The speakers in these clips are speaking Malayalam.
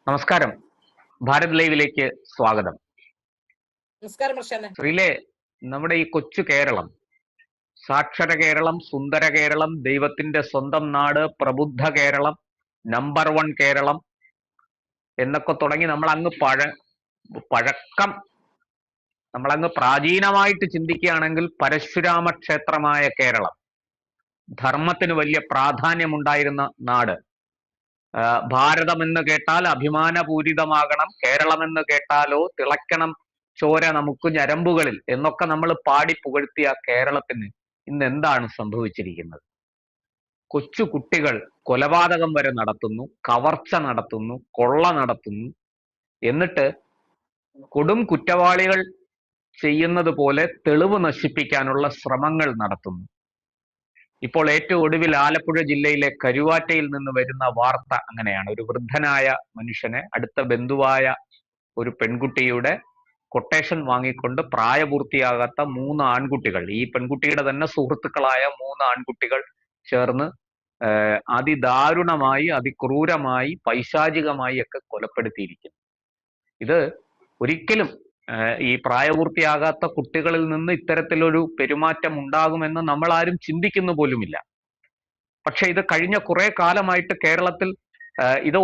നമസ്കാരം. ഭാരത് ലൈവിലേക്ക് സ്വാഗതം. നമസ്കാരം പ്രശാന്ത്. ശ്രീലെ, നമ്മുടെ ഈ കൊച്ചു കേരളം, സാക്ഷര കേരളം, സുന്ദര കേരളം, ദൈവത്തിന്റെ സ്വന്തം നാട്, പ്രബുദ്ധ കേരളം, നമ്പർ 1 കേരളം എന്നൊക്കെ തുടങ്ങി പഴക്കം നമ്മളങ്ങ് പ്രാചീനമായിട്ട് ചിന്തിക്കുകയാണെങ്കിൽ പരശുരാമ ക്ഷേത്രമായ കേരളം, ധർമ്മത്തിന് വലിയ പ്രാധാന്യമുണ്ടായിരുന്ന നാട്. ഭാരതമെന്ന് കേട്ടാൽ അഭിമാനപൂരിതമാകണം, കേരളമെന്ന് കേട്ടാലോ തിളയ്ക്കണം ചോര നമുക്ക് ഞരമ്പുകളിൽ എന്നൊക്കെ നമ്മൾ പാടി പുകഴ്ത്തിയ കേരളത്തിന് ഇന്ന് എന്താണ് സംഭവിച്ചിരിക്കുന്നത്? കൊച്ചു കുട്ടികൾ കൊലപാതകം വരെ നടത്തുന്നു, കവർച്ച നടത്തുന്നു, കൊള്ള നടത്തുന്നു. എന്നിട്ട് കൊടും കുറ്റവാളികൾ ചെയ്യുന്നത് പോലെ തെളിവ് നശിപ്പിക്കാനുള്ള ശ്രമങ്ങൾ നടത്തുന്നു. ഇപ്പോൾ ഏറ്റവും ഒടുവിൽ ആലപ്പുഴ ജില്ലയിലെ കരുവാറ്റയിൽ നിന്ന് വരുന്ന വാർത്ത അങ്ങനെയാണ്. ഒരു വൃദ്ധനായ മനുഷ്യനെ അടുത്ത ബന്ധുവായ ഒരു പെൺകുട്ടിയുടെ കൊട്ടേഷൻ വാങ്ങിക്കൊണ്ട് പ്രായപൂർത്തിയാകാത്ത 3 ആൺകുട്ടികൾ, ഈ പെൺകുട്ടിയുടെ തന്നെ സുഹൃത്തുക്കളായ 3 ആൺകുട്ടികൾ ചേർന്ന് അതിദാരുണമായി, അതിക്രൂരമായി, പൈശാചികമായി ഒക്കെ കൊലപ്പെടുത്തിയിരിക്കുന്നു. ഇത് ഒരിക്കലും ഈ പ്രായപൂർത്തിയാകാത്ത കുട്ടികളിൽ നിന്ന് ഇത്തരത്തിലൊരു പെരുമാറ്റം ഉണ്ടാകുമെന്ന് നമ്മൾ ആരും ചിന്തിക്കുന്നു പോലുമില്ല. പക്ഷെ ഇത് കഴിഞ്ഞ കുറെ കാലമായിട്ട് കേരളത്തിൽ ഇത്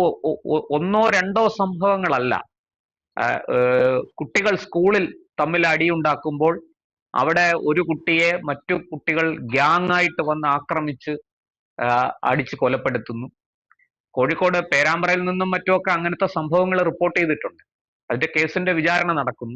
ഒന്നോ രണ്ടോ സംഭവങ്ങളല്ല. കുട്ടികൾ സ്കൂളിൽ തമ്മിൽ അടിയുണ്ടാക്കുമ്പോൾ അവിടെ ഒരു കുട്ടിയെ മറ്റു കുട്ടികൾ ഗ്യാങ് ആയിട്ട് വന്ന് ആക്രമിച്ച് അടിച്ച് കൊലപ്പെടുത്തുന്നു. കോഴിക്കോട് പേരാമ്പ്രയിൽ നിന്നും മറ്റുമൊക്കെ അങ്ങനത്തെ സംഭവങ്ങൾ റിപ്പോർട്ട് ചെയ്തിട്ടുണ്ട്. അതിന്റെ കേസിന്റെ വിചാരണ നടക്കുന്നു.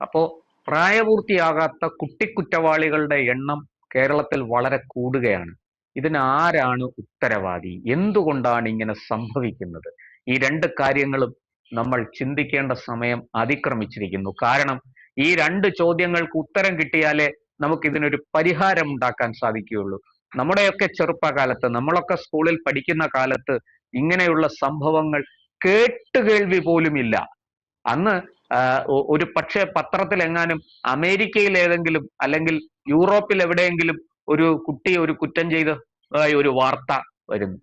അപ്പോ പ്രായപൂർത്തിയാകാത്ത കുട്ടിക്കുറ്റവാളികളുടെ എണ്ണം കേരളത്തിൽ വളരെ കൂടുകയാണ്. ഇതിന് ആരാണ് ഉത്തരവാദി? എന്തുകൊണ്ടാണ് ഇങ്ങനെ സംഭവിക്കുന്നത്? ഈ 2 കാര്യങ്ങളും നമ്മൾ ചിന്തിക്കേണ്ട സമയം അതിക്രമിച്ചിരിക്കുന്നു. കാരണം ഈ 2 ചോദ്യങ്ങൾക്ക് ഉത്തരം കിട്ടിയാലേ നമുക്ക് ഇതിനൊരു പരിഹാരം ഉണ്ടാക്കാൻ സാധിക്കുകയുള്ളൂ. നമ്മുടെയൊക്കെ ചെറുപ്പകാലത്ത്, നമ്മളൊക്കെ സ്കൂളിൽ പഠിക്കുന്ന കാലത്ത് ഇങ്ങനെയുള്ള സംഭവങ്ങൾ കേട്ടുകേൾവി പോലുമില്ല. അന്ന് ഒരു പക്ഷേ പത്രത്തിൽ എങ്ങാനും അമേരിക്കയിൽ ഏതെങ്കിലും അല്ലെങ്കിൽ യൂറോപ്പിൽ എവിടെയെങ്കിലും ഒരു കുട്ടി ഒരു കുറ്റം ചെയ്ത് ഒരു വാർത്ത വരുന്നു.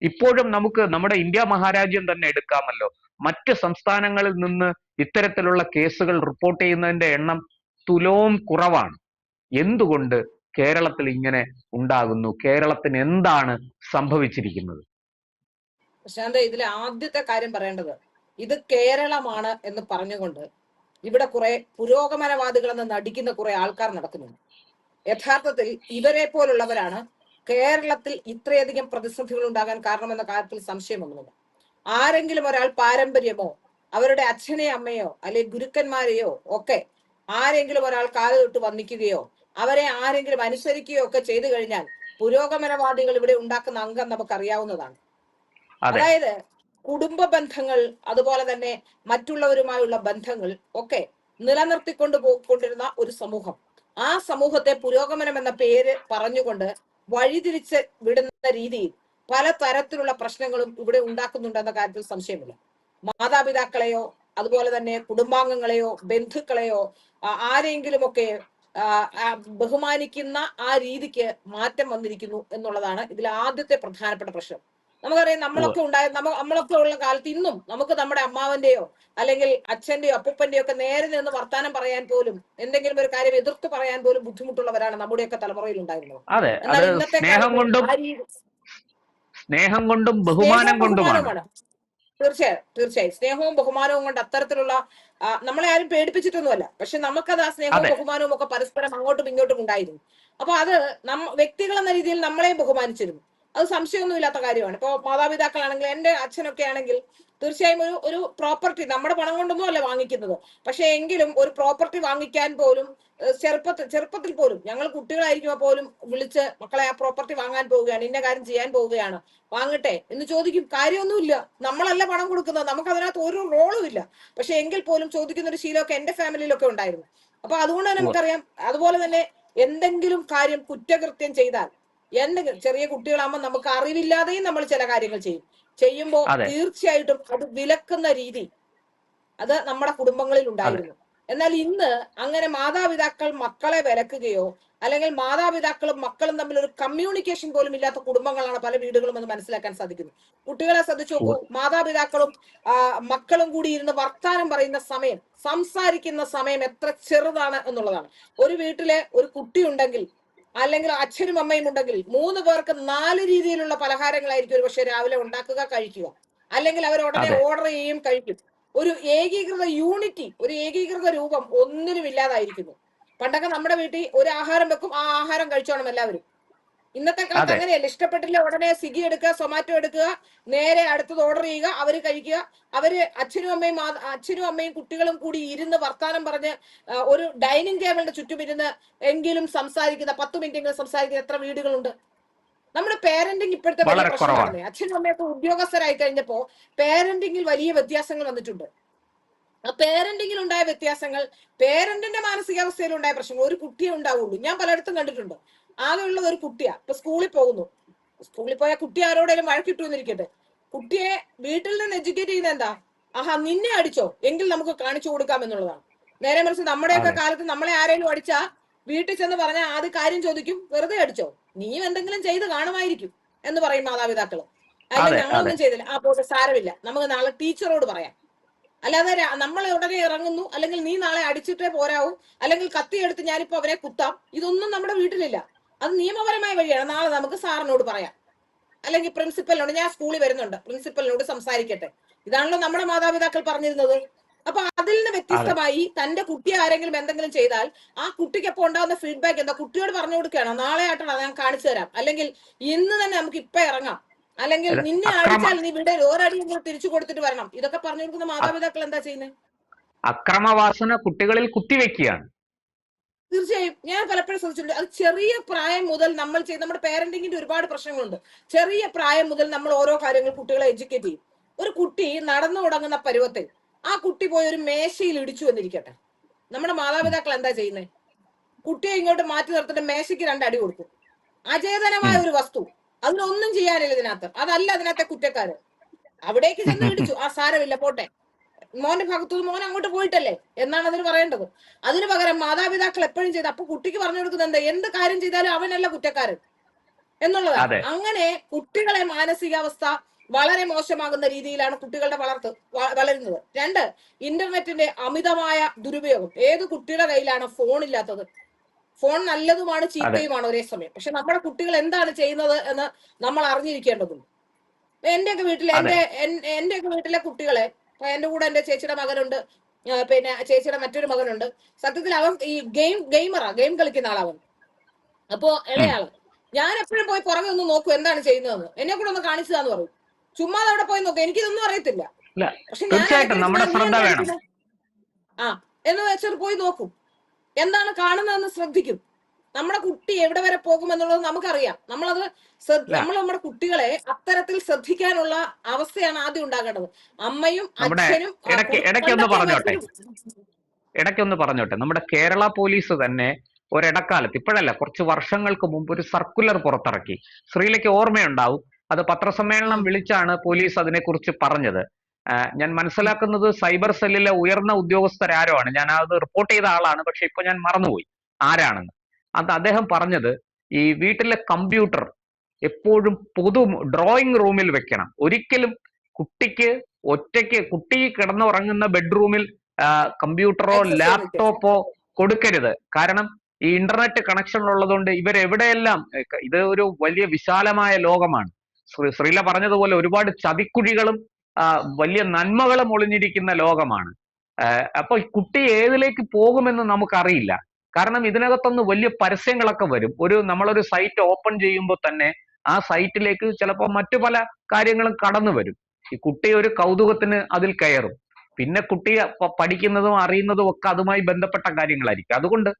ഇപ്പോഴും നമുക്ക് നമ്മുടെ ഇന്ത്യ മഹാരാജ്യം തന്നെ എടുക്കാമല്ലോ. മറ്റ് സംസ്ഥാനങ്ങളിൽ നിന്ന് ഇത്തരത്തിലുള്ള കേസുകൾ റിപ്പോർട്ട് ചെയ്യുന്നതിന്റെ എണ്ണം തുലോം കുറവാണ്. എന്തുകൊണ്ട് കേരളത്തിൽ ഇങ്ങനെ ഉണ്ടാകുന്നു? കേരളത്തിന് എന്താണ് സംഭവിച്ചിരിക്കുന്നത്? പ്രശാന്ത്, ഇതിലെ ആദ്യത്തെ കാര്യം പറയേണ്ടത്, ഇത് കേരളമാണ് എന്ന് പറഞ്ഞുകൊണ്ട് ഇവിടെ കുറെ പുരോഗമനവാദികളെന്ന് നടിക്കുന്ന കുറെ ആൾക്കാർ നടക്കുന്നുണ്ട്. യഥാർത്ഥത്തിൽ ഇവരെ പോലുള്ളവരാണ് കേരളത്തിൽ ഇത്രയധികം പ്രതിസന്ധികൾ ഉണ്ടാകാൻ കാരണമെന്ന കാര്യത്തിൽ സംശയമൊന്നുമില്ല. ആരെങ്കിലും ഒരാൾ പാരമ്പര്യമോ അവരുടെ അച്ഛനെയോ അമ്മയോ അല്ലെങ്കിൽ ഗുരുക്കന്മാരെയോ ഒക്കെ ആരെങ്കിലും ഒരാൾ കാല് തൊട്ട് വന്നിക്കുകയോ അവരെ ആരെങ്കിലും അനുസരിക്കുകയോ ഒക്കെ ചെയ്തു കഴിഞ്ഞാൽ പുരോഗമനവാദികൾ ഇവിടെ ഉണ്ടാക്കുന്ന അംഗം നമുക്കറിയാവുന്നതാണ്. അതായത് കുടുംബ ബന്ധങ്ങൾ, അതുപോലെ തന്നെ മറ്റുള്ളവരുമായുള്ള ബന്ധങ്ങൾ ഒക്കെ നിലനിർത്തിക്കൊണ്ട് പോയിക്കൊണ്ടിരുന്ന ഒരു സമൂഹം, ആ സമൂഹത്തെ പുരോഗമനം എന്ന പേര് പറഞ്ഞുകൊണ്ട് വഴിതിരിച്ച് വിടുന്ന രീതിയിൽ പല തരത്തിലുള്ള പ്രശ്നങ്ങളും ഇവിടെ ഉണ്ടാക്കുന്നുണ്ടെന്ന കാര്യത്തിൽ സംശയമില്ല. മാതാപിതാക്കളെയോ അതുപോലെ തന്നെ കുടുംബാംഗങ്ങളെയോ ബന്ധുക്കളെയോ ആരെങ്കിലുമൊക്കെ ബഹുമാനിക്കുന്ന ആ രീതിക്ക് മാറ്റം വന്നിരിക്കുന്നു എന്നുള്ളതാണ് ഇതിൽ ആദ്യത്തെ പ്രധാനപ്പെട്ട പ്രശ്നം. നമുക്കറിയാം, നമ്മളൊക്കെ ഉള്ള കാലത്ത് ഇന്നും നമുക്ക് നമ്മുടെ അമ്മാവന്റെയോ അല്ലെങ്കിൽ അച്ഛന്റെയോ അപ്പൂപ്പന്റെയോ ഒക്കെ നേരെ നിന്ന് വർത്താനം പറയാൻ പോലും, എന്തെങ്കിലും ഒരു കാര്യം എതിർത്ത് പറയാൻ പോലും ബുദ്ധിമുട്ടുള്ളവരാണ് നമ്മുടെയൊക്കെ തലമുറയിൽ ഉണ്ടായിരുന്നത്. എന്നാൽ ഇന്നത്തെ സ്നേഹം കൊണ്ടും ബഹുമാനം കൊണ്ടുമാണ്. തീർച്ചയായും സ്നേഹവും ബഹുമാനവും കൊണ്ട് അത്തരത്തിലുള്ള നമ്മളെ ആരും പേടിപ്പിച്ചിട്ടൊന്നുമല്ല. പക്ഷെ നമുക്കത് ആ സ്നേഹവും ബഹുമാനവും ഒക്കെ പരസ്പരം അങ്ങോട്ടും ഇങ്ങോട്ടും ഉണ്ടായിരുന്നു. അപ്പൊ അത് വ്യക്തികൾ എന്ന രീതിയിൽ നമ്മളെയും ബഹുമാനിച്ചിരുന്നു. അത് സംശയമൊന്നുമില്ലാത്ത കാര്യമാണ്. ഇപ്പോൾ മാതാപിതാക്കളാണെങ്കിൽ, എന്റെ അച്ഛനൊക്കെ ആണെങ്കിൽ തീർച്ചയായും ഒരു പ്രോപ്പർട്ടി നമ്മുടെ പണം കൊണ്ടൊന്നും അല്ല വാങ്ങിക്കുന്നത്. പക്ഷെ എങ്കിലും ഒരു പ്രോപ്പർട്ടി വാങ്ങിക്കാൻ പോലും ചെറുപ്പത്തിൽ പോലും ഞങ്ങൾ കുട്ടികളായിരിക്കുമ്പോൾ പോലും വിളിച്ച്, മക്കളെ ആ പ്രോപ്പർട്ടി വാങ്ങാൻ പോവുകയാണ്, ഇന്ന കാര്യം ചെയ്യാൻ പോവുകയാണ്, വാങ്ങട്ടെ എന്ന് ചോദിക്കും. കാര്യമൊന്നുമില്ല, നമ്മളല്ല പണം കൊടുക്കുന്നത്, നമുക്ക് അതിനകത്ത് ഒരു റോളും ഇല്ല. പക്ഷെ എങ്കിൽ പോലും ചോദിക്കുന്ന ഒരു ശീലമൊക്കെ എന്റെ ഫാമിലിയിലൊക്കെ ഉണ്ടായിരുന്നു. അപ്പൊ അതുകൊണ്ട് തന്നെ നമുക്കറിയാം. അതുപോലെ തന്നെ എന്തെങ്കിലും കാര്യം കുറ്റകൃത്യം ചെയ്താൽ, എന്തെങ്കിലും ചെറിയ കുട്ടികളാകുമ്പോൾ നമുക്ക് അറിവില്ലാതെയും നമ്മൾ ചില കാര്യങ്ങൾ ചെയ്യുമ്പോൾ തീർച്ചയായിട്ടും അത് വിലക്കുന്ന രീതി അത് നമ്മുടെ കുടുംബങ്ങളിൽ ഉണ്ടായിരുന്നു. എന്നാൽ ഇന്ന് അങ്ങനെ മാതാപിതാക്കൾ മക്കളെ വിലക്കുകയോ അല്ലെങ്കിൽ മാതാപിതാക്കളും മക്കളും തമ്മിൽ ഒരു കമ്മ്യൂണിക്കേഷൻ പോലും ഇല്ലാത്ത കുടുംബങ്ങളാണ് പല വീടുകളും എന്ന് മനസ്സിലാക്കാൻ സാധിക്കുന്നു. കുട്ടികളെ ശ്രദ്ധിച്ചു നോക്കൂ, മാതാപിതാക്കളും മക്കളും കൂടി ഇരുന്ന് വർത്താനം പറയുന്ന സമയം, സംസാരിക്കുന്ന സമയം എത്ര ചെറുതാണ് എന്നുള്ളതാണ്. ഒരു വീട്ടിലെ ഒരു കുട്ടി ഉണ്ടെങ്കിൽ അല്ലെങ്കിൽ അച്ഛനും അമ്മയും ഉണ്ടെങ്കിൽ 3 പേർക്ക് 4 രീതിയിലുള്ള പലഹാരങ്ങളായിരിക്കും ഒരു പക്ഷെ രാവിലെ ഉണ്ടാക്കുക, കഴിക്കുക. അല്ലെങ്കിൽ അവർ ഉടനെ ഓർഡർ ചെയ്യും, കഴിക്കും. ഒരു ഏകീകൃത യൂണിറ്റി, ഒരു ഏകീകൃത രൂപം ഒന്നിനും ഇല്ലാതായിരിക്കുന്നു. പണ്ടൊക്കെ നമ്മുടെ വീട്ടിൽ ഒരു ആഹാരം വെക്കും, ആ ആഹാരം കഴിച്ചോണം എല്ലാവരും. ഇന്നത്തെ കാലത്ത് അങ്ങനെയല്ല. ഇഷ്ടപ്പെട്ടില്ല ഉടനെ സ്വിഗ്ഗി എടുക്കുക, സൊമാറ്റോ എടുക്കുക, നേരെ അടുത്തത് ഓർഡർ ചെയ്യുക, അവര് കഴിക്കുക. അവര് അച്ഛനും അമ്മയും കുട്ടികളും കൂടി ഇരുന്ന് വർത്താനം പറഞ്ഞ് ഒരു ഡൈനിങ് ടേബിളിന്റെ ചുറ്റും ഇരുന്ന് എങ്കിലും സംസാരിക്കുന്ന 10 മിനിറ്റെങ്കിലും സംസാരിക്കുന്ന എത്ര വീടുകളുണ്ട്? നമ്മുടെ പേരന്റിങ് ഇപ്പോഴത്തെ വലിയ പ്രശ്നമാണ്. അച്ഛനും അമ്മയൊക്കെ ഉദ്യോഗസ്ഥരായി കഴിഞ്ഞപ്പോ പേരന്റിങ്ങിൽ വലിയ വ്യത്യാസങ്ങൾ വന്നിട്ടുണ്ട്. ആ പേരന്റിങ്ങിൽ ഉണ്ടായ വ്യത്യാസങ്ങൾ, പേരന്റിന്റെ മാനസികാവസ്ഥയിൽ ഉണ്ടായ പ്രശ്നങ്ങൾ. ഒരു കുട്ടിയെ ഉണ്ടാവുള്ളൂ. ഞാൻ പലയിടത്തും കണ്ടിട്ടുണ്ട്, ആകെ ഉള്ളത് ഒരു കുട്ടിയാ. ഇപ്പൊ സ്കൂളിൽ പോകുന്നു, സ്കൂളിൽ പോയ കുട്ടി ആരോടെങ്കിലും വഴക്കിട്ടു എന്നിരിക്കട്ടെ, കുട്ടിയെ വീട്ടിൽ നിന്ന് എഡ്യൂക്കേറ്റ് ചെയ്യുന്ന എന്താ? ആഹാ, നിന്നെ അടിച്ചോ, എങ്കിൽ നമുക്ക് കാണിച്ചു കൊടുക്കാം എന്നുള്ളതാണ്. നേരെ മറിച്ച് നമ്മുടെയൊക്കെ കാലത്ത് നമ്മളെ ആരെങ്കിലും അടിച്ചാ വീട്ടിൽ ചെന്ന് പറഞ്ഞാൽ ആദ്യ കാര്യം ചോദിക്കും, വെറുതെ അടിച്ചോ, നീയും എന്തെങ്കിലും ചെയ്ത് കാണുമായിരിക്കും എന്ന് പറയും മാതാപിതാക്കള്. അല്ലെങ്കിൽ ഞങ്ങളൊന്നും ചെയ്തില്ല, ആ പോട്ടെ സാരമില്ല, നമുക്ക് നാളെ ടീച്ചറോട് പറയാം. അല്ലാതെ നമ്മൾ ഉടനെ ഇറങ്ങുന്നു, അല്ലെങ്കിൽ നീ നാളെ അടിച്ചിട്ടേ പോരാവൂ, അല്ലെങ്കിൽ കത്തിയെടുത്ത് ഞാനിപ്പോ അവരെ കുത്താം, ഇതൊന്നും നമ്മുടെ വീട്ടിലില്ല. അത് നിയമപരമായ വഴിയാണ്. നാളെ നമുക്ക് സാറിനോട് പറയാം, അല്ലെങ്കിൽ പ്രിൻസിപ്പലിനോട്, ഞാൻ സ്കൂളിൽ വരുന്നുണ്ട്, പ്രിൻസിപ്പലിനോട് സംസാരിക്കട്ടെ. ഇതാണല്ലോ നമ്മുടെ മാതാപിതാക്കൾ പറഞ്ഞിരുന്നത്. അപ്പൊ അതിൽ നിന്ന് വ്യത്യസ്തമായി തന്റെ കുട്ടി ആരെങ്കിലും എന്തെങ്കിലും ചെയ്താൽ ആ കുട്ടിക്കൊപ്പം ഉണ്ടാകുന്ന ഫീഡ്ബാക്ക് എന്താ? കുട്ടിയോട് പറഞ്ഞു കൊടുക്കുകയാണ്, നാളെ ആയിട്ടാണ് ഞാൻ കാണിച്ചു തരാം, അല്ലെങ്കിൽ ഇന്ന് തന്നെ നമുക്ക് ഇപ്പൊ ഇറങ്ങാം, അല്ലെങ്കിൽ നിന്നെ അടിച്ചാൽ നീ ഇവിടെ ഒരടിയെങ്കിലും തിരിച്ചു കൊടുത്തിട്ട് വരണം. ഇതൊക്കെ പറഞ്ഞു കൊടുക്കുന്ന മാതാപിതാക്കൾ എന്താ ചെയ്യുന്നത്? അക്രമവാസന കുട്ടികളിൽ കുത്തിവെക്കുകയാണ്. തീർച്ചയായും ഞാൻ പലപ്പോഴും ശ്രദ്ധിച്ചിട്ടുണ്ട്. അത് ചെറിയ പ്രായം മുതൽ നമ്മൾ ചെയ്ത്, നമ്മുടെ പേരന്റിങ്ങിന്റെ ഒരുപാട് പ്രശ്നങ്ങളുണ്ട്. ചെറിയ പ്രായം മുതൽ നമ്മൾ ഓരോ കാര്യങ്ങൾ കുട്ടികളെ എഡ്യൂക്കേറ്റ് ചെയ്യും. ഒരു കുട്ടി നടന്നു തുടങ്ങുന്ന പരുവത്തിൽ ആ കുട്ടി പോയി ഒരു മേശയിൽ ഇടിച്ചു എന്നിരിക്കട്ടെ, നമ്മുടെ മാതാപിതാക്കൾ എന്താ ചെയ്യുന്നത്? കുട്ടിയെ ഇങ്ങോട്ട് മാറ്റി നിർത്തിട്ട് മേശയ്ക്ക് 2 അടി കൊടുക്കും. അചേതനമായ ഒരു വസ്തു, അതിനൊന്നും ചെയ്യാനില്ല ഇതിനകത്ത്, അതല്ല അതിനകത്തെ കുറ്റക്കാര്. അവിടേക്ക് ചെന്ന് ഇടിച്ചു, ആ സാരമില്ല പോട്ടെ, മോന്റെ ഭാഗത്തുനിന്ന് മോൻ അങ്ങോട്ട് പോയിട്ടല്ലേ എന്നാണ് അതിന് പറയേണ്ടത്. അതിന് പകരം മാതാപിതാക്കൾ എപ്പോഴും ചെയ്ത്, അപ്പൊ കുട്ടിക്ക് പറഞ്ഞു കൊടുക്കുന്നത് എന്താ? എന്ത് കാര്യം ചെയ്താലും അവനല്ല കുറ്റക്കാരൻ എന്നുള്ളതാണ്. അങ്ങനെ കുട്ടികളെ മാനസികാവസ്ഥ വളരെ മോശമാകുന്ന രീതിയിലാണ് കുട്ടികളുടെ വളരുന്നത്. 2, ഇന്റർനെറ്റിന്റെ അമിതമായ ദുരുപയോഗം. ഏത് കുട്ടിയുടെ കയ്യിലാണ് ഫോൺ ഇല്ലാത്തത്? ഫോൺ നല്ലതുമാണ് ചീത്തയുമാണ് ഒരേ സമയം. പക്ഷെ നമ്മുടെ കുട്ടികൾ എന്താണ് ചെയ്യുന്നത് എന്ന് നമ്മൾ അറിഞ്ഞിരിക്കേണ്ടതുണ്ട്. എന്റെയൊക്കെ വീട്ടിലെ കുട്ടികളെ, എന്റെ കൂടെ എന്റെ ചേച്ചിയുടെ മകനുണ്ട്, പിന്നെ ചേച്ചിയുടെ മറ്റൊരു മകനുണ്ട്. സത്യത്തിൽ അവൻ ഈ ഗെയിം കളിക്കുന്ന ആളവൻ. അപ്പോ ഇളയാള്, ഞാൻ എപ്പോഴും പോയി പുറകെ ഒന്ന് നോക്കും എന്താണ് ചെയ്യുന്നതെന്ന്. എന്നെ കൂടെ ഒന്ന് കാണിച്ചതാന്ന് പറയും. ചുമ്മാ അവിടെ പോയി നോക്കും, എനിക്കിതൊന്നും അറിയത്തില്ല. പക്ഷെ ഞാൻ എന്ന് വെച്ചാൽ പോയി നോക്കും, എന്താണ് കാണുന്നതെന്ന് ശ്രദ്ധിക്കും. നമ്മുടെ കുട്ടി എവിടെ വരെ പോകും എന്നുള്ളത് നമുക്കറിയാം. നമ്മൾ നമ്മുടെ കുട്ടികളെ അത്തരത്തിൽ ശ്രദ്ധിക്കാനുള്ള അവസ്ഥയാണ് ആദ്യം ഉണ്ടാകേണ്ടത്. അമ്മയും അച്ഛനും. ഇടയ്ക്കൊന്ന് പറഞ്ഞോട്ടെ, നമ്മുടെ കേരള പോലീസ് തന്നെ ഒരിടക്കാലത്ത്, ഇപ്പോഴല്ല കുറച്ച് വർഷങ്ങൾക്ക് മുമ്പ് ഒരു സർക്കുലർ പുറത്തിറക്കി. ശ്രീലയ്ക്ക് ഓർമ്മയുണ്ടാവും, അത് പത്രസമ്മേളനം വിളിച്ചാണ് പോലീസ് അതിനെക്കുറിച്ച് പറഞ്ഞത്. ഞാൻ മനസ്സിലാക്കുന്നത് സൈബർ സെല്ലിലെ ഉയർന്ന ഉദ്യോഗസ്ഥരാരോ ആണ്. ഞാൻ അത് റിപ്പോർട്ട് ചെയ്ത ആളാണ്, പക്ഷെ ഇപ്പൊ ഞാൻ മറന്നുപോയി ആരാണെന്ന്. അത് അദ്ദേഹം പറഞ്ഞത്, ഈ വീട്ടിലെ കമ്പ്യൂട്ടർ എപ്പോഴും ഡ്രോയിങ് റൂമിൽ വെക്കണം. ഒരിക്കലും കുട്ടിക്ക് ഒറ്റയ്ക്ക്, കുട്ടി കിടന്നുറങ്ങുന്ന ബെഡ്റൂമിൽ കമ്പ്യൂട്ടറോ ലാപ്ടോപ്പോ കൊടുക്കരുത്. കാരണം ഈ ഇന്റർനെറ്റ് കണക്ഷൻ ഉള്ളതുകൊണ്ട് ഇവരെവിടെയെല്ലാം, ഇത് ഒരു വലിയ വിശാലമായ ലോകമാണ്. ശ്രീല പറഞ്ഞതുപോലെ ഒരുപാട് ചതിക്കുഴികളും വലിയ നന്മകളും ഒളിഞ്ഞിരിക്കുന്ന ലോകമാണ്. അപ്പൊ കുട്ടി ഏതിലേക്ക് പോകുമെന്ന് നമുക്കറിയില്ല. കാരണം ഇതിനകത്തൊന്ന് വലിയ പരസ്യങ്ങളൊക്കെ വരും. നമ്മളൊരു സൈറ്റ് ഓപ്പൺ ചെയ്യുമ്പോൾ തന്നെ ആ സൈറ്റിലേക്ക് ചിലപ്പോൾ മറ്റു പല കാര്യങ്ങളും കടന്നു വരും. ഈ കുട്ടി ഒരു കൗതുകത്തിന് അതിൽ കയറും. പിന്നെ കുട്ടി പഠിക്കുന്നതും അറിയുന്നതും ഒക്കെ അതുമായി ബന്ധപ്പെട്ട കാര്യങ്ങളായിരിക്കും. അതുകൊണ്ട്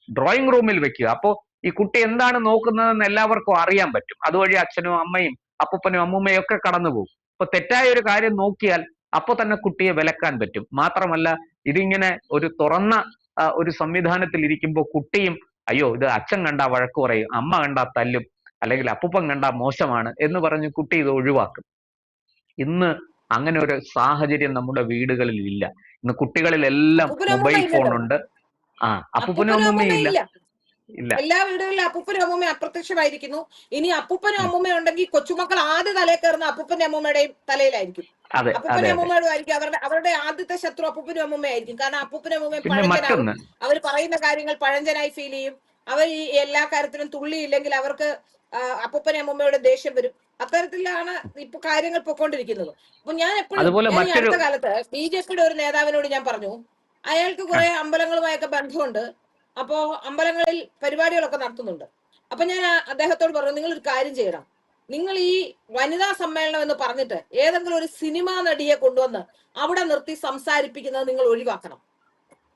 ഡ്രോയിങ് റൂമിൽ വെക്കുക. അപ്പോ ഈ കുട്ടി എന്താണ് നോക്കുന്നതെന്ന് എല്ലാവർക്കും അറിയാൻ പറ്റും. അതുവഴി അച്ഛനും അമ്മയും അപ്പൂപ്പനും അമ്മൂമ്മയും ഒക്കെ കടന്നു പോകും. അപ്പൊ തെറ്റായ ഒരു കാര്യം നോക്കിയാൽ അപ്പൊ തന്നെ കുട്ടിയെ വിലക്കാൻ പറ്റും. മാത്രമല്ല, ഇതിങ്ങനെ ഒരു തുറന്ന ഒരു സംവിധാനത്തിൽ ഇരിക്കുമ്പോൾ കുട്ടിയും, അയ്യോ ഇത് അച്ഛൻ കണ്ടാ വഴക്ക് പറയും, അമ്മ കണ്ടാ തല്ലും, അല്ലെങ്കിൽ അപ്പൂപ്പൻ കണ്ടാ മോശമാണ് എന്ന് പറഞ്ഞ് കുട്ടി ഇത് ഒഴിവാക്കും. ഇന്ന് അങ്ങനെ ഒരു സാഹചര്യം നമ്മുടെ വീടുകളിൽ ഇല്ല. ഇന്ന് കുട്ടികളിലെല്ലാം അപ്പൂപ്പനും മൊബൈൽ അമ്മൂമ്മ ഫോൺ ഇല്ലല്ലോ. ഉണ്ട്. അപ്പൂപ്പനും അപ്പൂപ്പനും അമ്മൂമ്മയും അമ്മൂമ്മ ഇല്ല. ഇല്ല. ഇല്ല. എല്ലാ വീടുകളിലും അപ്പൂപ്പനും അമ്മൂമ്മയും അപ്രത്യക്ഷമായിരിക്കുന്നു. ഇനി അപ്പൂപ്പനും അമ്മൂമ്മയും ഉണ്ടെങ്കിൽ കൊച്ചുമക്കൾ ആദ്യ തലയിൽ കയറുന്ന അപ്പൂപ്പന്റെ അമ്മൂമ്മയുടെയും തലയിലായിരിക്കും. അതെ അതെ അപ്പൂപ്പനും അതെ. അമ്മൂമ്മയോടും ആയിരിക്കും അവരുടെ ആദ്യത്തെ ശത്രു അപ്പൂപ്പനും അമ്മൂമ്മയായിരിക്കും. കാരണം അപ്പൂപ്പനും അമ്മൂമ്മയും പിന്നെ പഴഞ്ചനാകും. മറ്റൊന്ന്, അവർ പറയുന്ന കാര്യങ്ങൾ പഴഞ്ചനായി ഫീൽ ചെയ്യും. അവർ ഈ എല്ലാ കാര്യത്തിലും തുള്ളിയില്ലെങ്കിൽ അവർക്ക് അപ്പൂപ്പനും അമ്മൂമ്മയോട് ദേഷ്യം വരും. അത്തരത്തിലാണ് ഇപ്പൊ കാര്യങ്ങൾ പൊക്കോണ്ടിരിക്കുന്നത്. അപ്പൊ ഞാൻ അതുപോലെ ഈ മറ്റൊരു അടുത്ത കാലത്ത് BJPയുടെ ഒരു നേതാവിനോട് ഞാൻ പറഞ്ഞു, അയാൾക്ക് ആ, കുറെ അമ്പലങ്ങളുമായൊക്കെ ബന്ധമുണ്ട്. അപ്പോ അമ്പലങ്ങളിൽ പരിപാടികളൊക്കെ നടത്തുന്നുണ്ട്. അപ്പൊ ഞാൻ അദ്ദേഹത്തോട് പറഞ്ഞു, നിങ്ങൾ ഒരു കാര്യം ചെയ്യണം. നിങ്ങൾ ഈ വനിതാ സമ്മേളനം എന്ന് പറഞ്ഞിട്ട് ഏതെങ്കിലും ഒരു സിനിമാ നടിയെ കൊണ്ടുവന്ന് അവിടെ നിർത്തി സംസാരിപ്പിക്കുന്നത് നിങ്ങൾ ഒഴിവാക്കണം.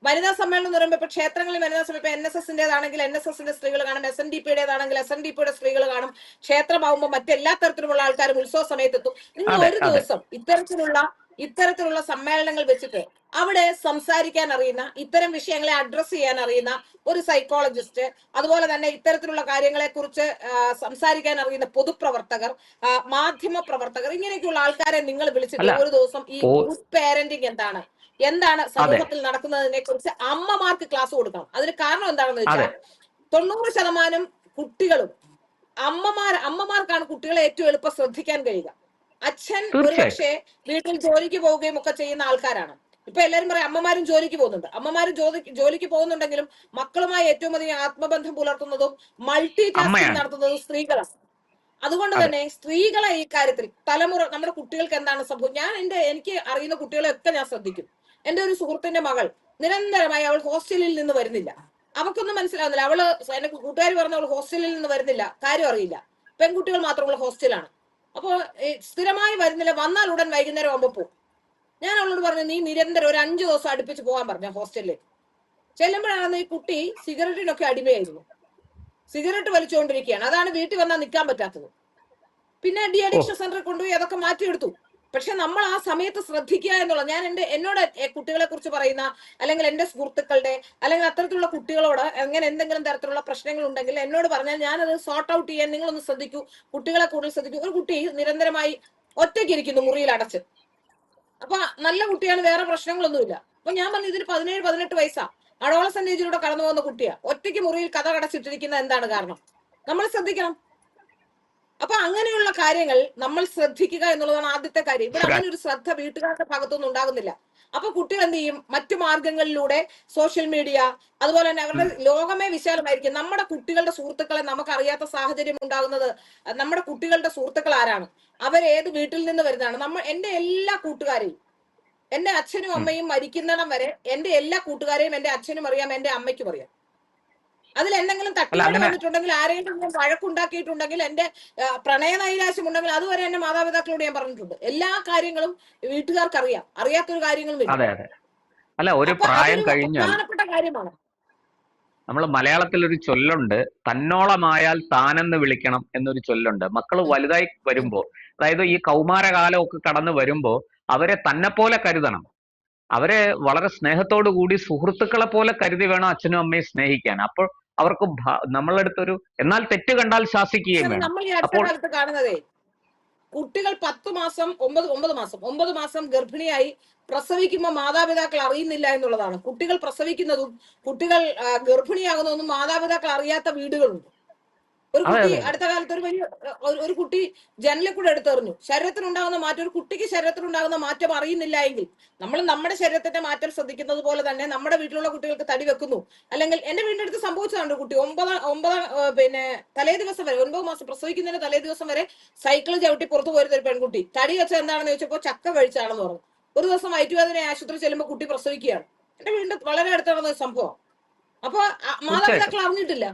വനിതാ സമ്മേളനം എന്ന് പറയുമ്പോൾ ഇപ്പൊ ക്ഷേത്രങ്ങളിൽ വനിതാ സമ്മേളനം, ഇപ്പൊ NSSന്റേതാണെങ്കിൽ NSSന്റെ സ്ത്രീകൾ കാണും, SNDPയുടേതാണെങ്കിൽ SNDPയുടെ സ്ത്രീകൾ കാണും. ക്ഷേത്രമാകുമ്പോൾ മറ്റെല്ലാ തരത്തിലുള്ള ആൾക്കാരും ഉത്സവ സമയത്തെത്തും. നിങ്ങൾ അതെ ഒരു അതെ ദിവസം ഇത്തരത്തിലുള്ള സമ്മേളനങ്ങൾ വെച്ചിട്ട് അവിടെ സംസാരിക്കാൻ അറിയുന്ന, ഇത്തരം വിഷയങ്ങളെ അഡ്രസ് ചെയ്യാൻ അറിയുന്ന ഒരു സൈക്കോളജിസ്റ്റ്, അതുപോലെ തന്നെ ഇത്തരത്തിലുള്ള കാര്യങ്ങളെ കുറിച്ച് സംസാരിക്കാൻ അറിയുന്ന പൊതുപ്രവർത്തകർ, മാധ്യമ പ്രവർത്തകർ, ഇങ്ങനെയൊക്കെയുള്ള ആൾക്കാരെ നിങ്ങൾ വിളിച്ചിട്ട് അല്ല ഒരു ദിവസം ഈ പോ ഗുഡ് പാരന്റിങ് എന്താണ് അതെ സമൂഹത്തിൽ നടക്കുന്നതിനെ കുറിച്ച് അമ്മമാർക്ക് ക്ലാസ് കൊടുക്കണം. അതിന് കാരണം എന്താണെന്ന് അതെ വെച്ചാൽ 90% കുട്ടികളും അമ്മമാർക്കാണ് കുട്ടികളെ ഏറ്റവും എളുപ്പം ശ്രദ്ധിക്കാൻ കഴിയുക. അച്ഛൻ തീർച്ചയായിട്ടും. ഒരുപക്ഷെ വീട്ടിൽ ജോലിക്ക് പോവുകയും ഒക്കെ ചെയ്യുന്ന ആൾക്കാരാണ്. ഇപ്പൊ എല്ലാവരും പറയും അമ്മമാരും ജോലിക്ക് പോകുന്നുണ്ട്. അമ്മമാരും ജോലിക്ക് പോകുന്നുണ്ടെങ്കിലും മക്കളുമായി ഏറ്റവും അധികം ആത്മബന്ധം പുലർത്തുന്നതും മൾട്ടി ടാസ്കിംഗ് അമ്മയാണ്. നടത്തുന്നതും സ്ത്രീകളാണ്. അതുകൊണ്ട് അതെ. തന്നെ സ്ത്രീകളെ ഈ കാര്യത്തിൽ തലമുറ നമ്മുടെ കുട്ടികൾക്ക് എന്താണ് സംഭവം, എനിക്ക് അറിയുന്ന കുട്ടികളെ ഒക്കെ ഞാൻ ശ്രദ്ധിക്കും. എന്റെ ഒരു സുഹൃത്തിന്റെ മകൾ നിരന്തരമായി അവൾ ഹോസ്റ്റലിൽ നിന്ന് വരുന്നില്ല. അവക്കൊന്നും മനസ്സിലാവുന്നില്ല. എന്റെ കൂട്ടുകാർ പറഞ്ഞ അവൾ ഹോസ്റ്റലിൽ നിന്ന് വരുന്നില്ല, കാര്യം അറിയില്ല. പെൺകുട്ടികൾ മാത്രമുള്ള ഹോസ്റ്റലാണ്. അപ്പോ സ്ഥിരമായി വരുന്നില്ല. വന്നാൽ ഉടൻ വൈകുന്നേരം ആകുമ്പോൾ പോകും. ഞാൻ അവളോട് പറഞ്ഞു, നീ നിരന്തരം ഒരു 5 ദിവസം അടുപ്പിച്ച് പോകാൻ പറഞ്ഞ ഹോസ്റ്റലിലേക്ക്. ചെല്ലുമ്പോഴാണ് ഈ കുട്ടി സിഗരറ്റിനൊക്കെ അടിമയായിരുന്നു. സിഗരറ്റ് വലിച്ചുകൊണ്ടിരിക്കുകയാണ്. അതാണ് വീട്ടിൽ വന്നാൽ നിൽക്കാൻ പറ്റാത്തത്. പിന്നെ ഡി ഓ, അഡിക്ഷൻ സെന്ററിൽ കൊണ്ടുപോയി അതൊക്കെ മാറ്റിയെടുത്തു. പക്ഷെ നമ്മൾ ആ സമയത്ത് ശ്രദ്ധിക്കുക എന്നുള്ളത്, ഞാൻ എന്നോട് കുട്ടികളെ കുറിച്ച് പറയുന്ന, അല്ലെങ്കിൽ എന്റെ സുഹൃത്തുക്കളുടെ, അല്ലെങ്കിൽ അത്തരത്തിലുള്ള കുട്ടികളോട് അങ്ങനെ എന്തെങ്കിലും തരത്തിലുള്ള പ്രശ്നങ്ങൾ ഉണ്ടെങ്കിൽ എന്നോട് പറഞ്ഞാൽ ഞാനത് സോർട്ട് ഔട്ട് ചെയ്യാൻ നിങ്ങളൊന്ന് ശ്രദ്ധിക്കൂ, കുട്ടികളെ കൂടുതൽ ശ്രദ്ധിക്കൂ. ഒരു കുട്ടി നിരന്തരമായി ഒറ്റയ്ക്ക് ഇരിക്കുന്നു മുറിയിൽ അടച്ച്. അപ്പൊ നല്ല കുട്ടിയാണ്, വേറെ പ്രശ്നങ്ങളൊന്നുമില്ല. അപ്പൊ ഞാൻ പറഞ്ഞു, ഇതിന് 17-18 വയസ്സാ, അഡോളസെന്റ് ഏജിലൂടെ കടന്നു പോകുന്ന കുട്ടിയാ, ഒറ്റയ്ക്ക് മുറിയിൽ കഥ കടച്ചിട്ടിരിക്കുന്ന എന്താണ് കാരണം? നമ്മൾ ശ്രദ്ധിക്കണം. അപ്പൊ അങ്ങനെയുള്ള കാര്യങ്ങൾ നമ്മൾ ശ്രദ്ധിക്കുക എന്നുള്ളതാണ് ആദ്യത്തെ കാര്യം. ഇവിടെ അങ്ങനെ ഒരു ശ്രദ്ധ വീട്ടുകാരുടെ ഭാഗത്തൊന്നും ഉണ്ടാകുന്നില്ല. അപ്പൊ കുട്ടികൾ എന്ത് ചെയ്യും? മറ്റു മാർഗങ്ങളിലൂടെ, സോഷ്യൽ മീഡിയ, അതുപോലെ തന്നെ അവരുടെ ലോകമേ വിശാലമായിരിക്കും. നമ്മുടെ കുട്ടികളുടെ സുഹൃത്തുക്കളെ നമുക്കറിയാത്ത സാഹചര്യം ഉണ്ടാകുന്നത്, നമ്മുടെ കുട്ടികളുടെ സുഹൃത്തുക്കൾ ആരാണ്, അവരേത് വീട്ടിൽ നിന്ന് വരുന്നതാണ്. എന്റെ എല്ലാ കൂട്ടുകാരെയും, എന്റെ അച്ഛനും അമ്മയും മരിക്കുന്നിടം വരെ എന്റെ എല്ലാ കൂട്ടുകാരെയും എന്റെ അച്ഛനും അറിയാം, എന്റെ അമ്മയ്ക്കും അറിയാം. അതിൽ എന്തെങ്കിലും അല്ല തട്ടുകേട് അങ്ങനെ വന്നിട്ടുണ്ടെങ്കിൽ, ആരെങ്കിലും വഴക്കുണ്ടാക്കിയിട്ടുണ്ടെങ്കിൽ, എന്റെ പ്രണയ നൈരാശ്യം ഉണ്ടെങ്കിൽ അതുവരെ എന്റെ മാതാപിതാക്കളോട് ഞാൻ പറഞ്ഞിട്ടുണ്ട്. എല്ലാ കാര്യങ്ങളും വീട്ടുകാർക്ക് അറിയാം. അറിയാത്തൊരു കാര്യങ്ങളും ഇല്ല. അതെ അതെ. അല്ല, ഒരു അപ്പൊ പ്രായം അതൊരു കഴിഞ്ഞാൽ പ്രധാനപ്പെട്ട കാര്യമാണ്. നമ്മൾ മലയാളത്തിൽ ഒരു ചൊല്ലുണ്ട്, തന്നോളമായാൽ താനെന്ന് വിളിക്കണം എന്നൊരു ചൊല്ലുണ്ട്. മക്കൾ വലുതായി ഉം. വരുമ്പോ, അതായത് ഈ കൗമാരകാലമൊക്കെ കടന്നു വരുമ്പോ അവരെ തന്നെ പോലെ കരുതണം. അവരെ വളരെ സ്നേഹത്തോടു കൂടി സുഹൃത്തുക്കളെ പോലെ കരുതി വേണം അച്ഛനും അമ്മയും സ്നേഹിക്കാൻ. അപ്പോൾ അവർക്ക് നമ്മളുടെ അടുത്തൊരു, എന്നാൽ തെറ്റ് കണ്ടാൽ ശാസിക്കുകയും പക്ഷെ വേണം. നമ്മൾ ഈ അടുത്ത അപ്പോൾ കാലത്ത് കാണുന്നതേ, കുട്ടികൾ 10 മാസം 9 മാസം ഗർഭിണിയായി പ്രസവിക്കുമ്പോൾ മാതാപിതാക്കൾ അറിയുന്നില്ല എന്നുള്ളതാണ്. കുട്ടികൾ പ്രസവിക്കുന്നതും കുട്ടികൾ ഗർഭിണിയാകുന്നതൊന്നും മാതാപിതാക്കൾ അറിയാത്ത വീടുകളുണ്ട്. ഒരു അതെ കുട്ടി അതെ അതെ അടുത്ത കാലത്ത് ഒരു കുട്ടി ജനലിൽ കൂടെ എടുത്തെറിഞ്ഞു. ശരീരത്തിനുണ്ടാകുന്ന മാറ്റം, ഒരു കുട്ടിക്ക് ശരീരത്തിനുണ്ടാകുന്ന മാറ്റം അറിയുന്നില്ല എങ്കിൽ, നമ്മൾ നമ്മുടെ ശരീരത്തിന്റെ മാറ്റം ശ്രദ്ധിക്കുന്നത് പോലെ തന്നെ നമ്മുടെ വീട്ടിലുള്ള കുട്ടികൾക്ക് തടി വെക്കുന്നു. അല്ലെങ്കിൽ എന്റെ വീടിന്റെ അടുത്ത് സംഭവിച്ചതാണ്. ഒരു കുട്ടി തലേ ദിവസം വരെ, 9 മാസം പ്രസവിക്കുന്നതിന് തലേ ദിവസം വരെ സൈക്കിൾ ചവിട്ടി പുറത്തു പോരുന്ന ഒരു പെൺകുട്ടി തടി വെച്ചത് എന്താണെന്ന് ചോദിച്ചപ്പോൾ ചക്ക കഴിച്ചാണെന്ന് പറഞ്ഞു. ഒരു ദിവസം വയറ്റുവേദന ആശുപത്രി ചെല്ലുമ്പോൾ കുട്ടി പ്രസവിക്കുകയാണ്. എന്റെ വീടിന്റെ വളരെ അടുത്ത് നടന്ന ഒരു സംഭവം. അപ്പൊ തീർച്ചയായിട്ടും. മാതാപിതാക്കൾ അറിഞ്ഞിട്ടില്ല.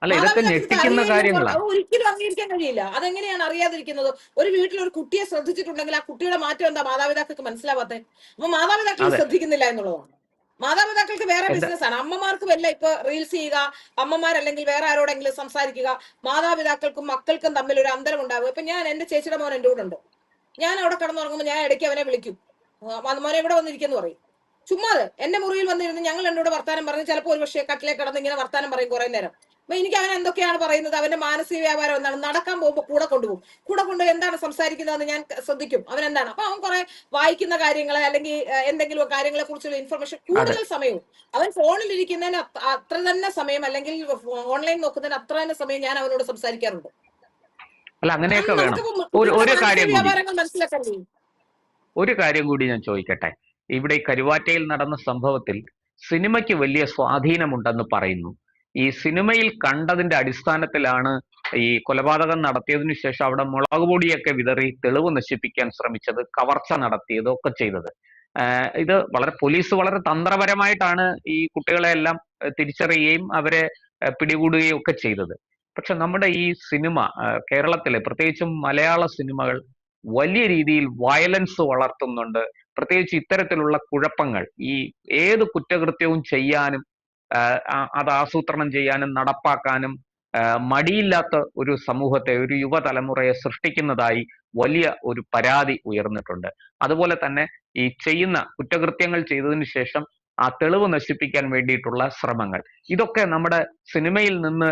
അല്ല, ഇതൊക്കെ മാതാപിതാക്കൾക്ക് ഞെട്ടിക്കുന്ന അറിയില്ല എന്നുള്ള, കാര്യങ്ങളാണ്. അത് ഒരിക്കലും അംഗീകരിക്കാൻ കഴിയില്ല. അതെങ്ങനെയാണ് അറിയാതിരിക്കുന്നത്? ഒരു വീട്ടിൽ ഒരു കുട്ടിയെ ശ്രദ്ധിച്ചിട്ടുണ്ടെങ്കിൽ ആ കുട്ടിയുടെ മാറ്റം എന്താ മാതാപിതാക്കൾക്ക് മനസ്സിലാവാത്തത്? അപ്പൊ മാതാപിതാക്കൾ അതെ. ശ്രദ്ധിക്കുന്നില്ല എന്നുള്ളതാണ്. മാതാപിതാക്കൾക്ക് വേറെ എന്റെ ബിസിനസ്സാണ്. അമ്മമാർക്ക് വല്ല ഇപ്പൊ റീൽസ് ചെയ്യുക, അമ്മമാരല്ലെങ്കിൽ വേറെ ആരോടെങ്കിലും സംസാരിക്കുക. മാതാപിതാക്കൾക്കും മക്കൾക്കും തമ്മിൽ ഒരു അന്തരം ഉണ്ടാവുക. ഇപ്പൊ എന്റെ ചേച്ചിയുടെ മോൻ എന്റെ കൂടെ ഉണ്ട്. ഞാൻ അവിടെ കിടന്നുറങ്ങുമ്പോൾ ഞാൻ ഇടയ്ക്ക് അവനെ വിളിക്കും, മോനെ ഇവിടെ വന്നിരിക്കുന്നു പറയും. ചുമ്മാതെ എന്റെ മുറിയിൽ വന്നിരുന്ന് ഞങ്ങൾ എന്നോട് വർത്താനം പറഞ്ഞ് ചിലപ്പോൾ ഒരു പക്ഷേ കട്ടിലേക്ക് കിടന്ന് ഇങ്ങനെ വർത്താനം പറയും കുറെ നേരം. അപ്പൊ എനിക്ക് അവൻ എന്തൊക്കെയാണ് പറയുന്നത്, അവന്റെ മാനസിക വ്യാപാരം എന്താണ്, നടക്കാൻ പോകുമ്പോൾ കൂടെ കൊണ്ടുപോകും, കൂടെ കൊണ്ടുപോയി എന്താണ് സംസാരിക്കുന്നതെന്ന് ഞാൻ ശ്രദ്ധിക്കും, അവൻ എന്താണ്. അപ്പൊ അവൻ കുറെ വായിക്കുന്ന കാര്യങ്ങളെ അല്ലെങ്കിൽ എന്തെങ്കിലും കാര്യങ്ങളെ കുറിച്ചുള്ള ഇൻഫർമേഷൻ, അതെ. കൂടുതൽ സമയവും അവൻ ഫോണിൽ ഇരിക്കുന്നതിന് അത്ര തന്നെ സമയം, അല്ലെങ്കിൽ ഓൺലൈൻ നോക്കുന്നതിന് അത്ര തന്നെ സമയം ഞാൻ അവനോട് സംസാരിക്കാറുണ്ട്. അല്ല, അങ്ങനെയൊക്കെ വേണം. നമുക്ക് ഒരു കുട്ടികളുടെ ഒരു മാനസിക കാര്യം കൂടി വ്യാപാരങ്ങൾ മനസ്സിലാക്കാൻ ഒരു കാര്യം കൂടി ഞാൻ ചോദിക്കട്ടെ. ഇവിടെ ഈ കരുവാറ്റയിൽ നടന്ന സംഭവത്തിൽ സിനിമയ്ക്ക് വലിയ സ്വാധീനമുണ്ടെന്ന് പറയുന്നു. ഈ സിനിമയിൽ കണ്ടതിന്റെ അടിസ്ഥാനത്തിലാണ് ഈ കൊലപാതകം നടത്തിയതിനു ശേഷം അവിടെ മുളക് പൊടിയൊക്കെ വിതറി തെളിവ് നശിപ്പിക്കാൻ ശ്രമിച്ചത്, കവർച്ച നടത്തിയത് ഒക്കെ ചെയ്തത്. ഇത് പോലീസ് വളരെ തന്ത്രപരമായിട്ടാണ് ഈ കുട്ടികളെ എല്ലാം തിരിച്ചറിയുകയും അവരെ പിടികൂടുകയും ഒക്കെ ചെയ്തത്. പക്ഷെ നമ്മുടെ ഈ സിനിമ, കേരളത്തിലെ പ്രത്യേകിച്ചും മലയാള സിനിമകൾ വലിയ രീതിയിൽ വയലൻസ് വളർത്തുന്നുണ്ട്. പ്രത്യേകിച്ച് ഇത്തരത്തിലുള്ള കുഴപ്പങ്ങൾ, ഈ ഏത് കുറ്റകൃത്യവും ചെയ്യാനും അത് ആസൂത്രണം ചെയ്യാനും നടപ്പാക്കാനും മടിയില്ലാത്ത ഒരു സമൂഹത്തെ, ഒരു യുവതലമുറയെ സൃഷ്ടിക്കുന്നതായി വലിയ ഒരു പരാതി ഉയർന്നിട്ടുണ്ട്. അതുപോലെ തന്നെ ഈ ചെയ്യുന്ന കുറ്റകൃത്യങ്ങൾ ചെയ്തതിനു ശേഷം ആ തെളിവ് നശിപ്പിക്കാൻ വേണ്ടിയിട്ടുള്ള ശ്രമങ്ങൾ, ഇതൊക്കെ നമ്മുടെ സിനിമയിൽ നിന്ന്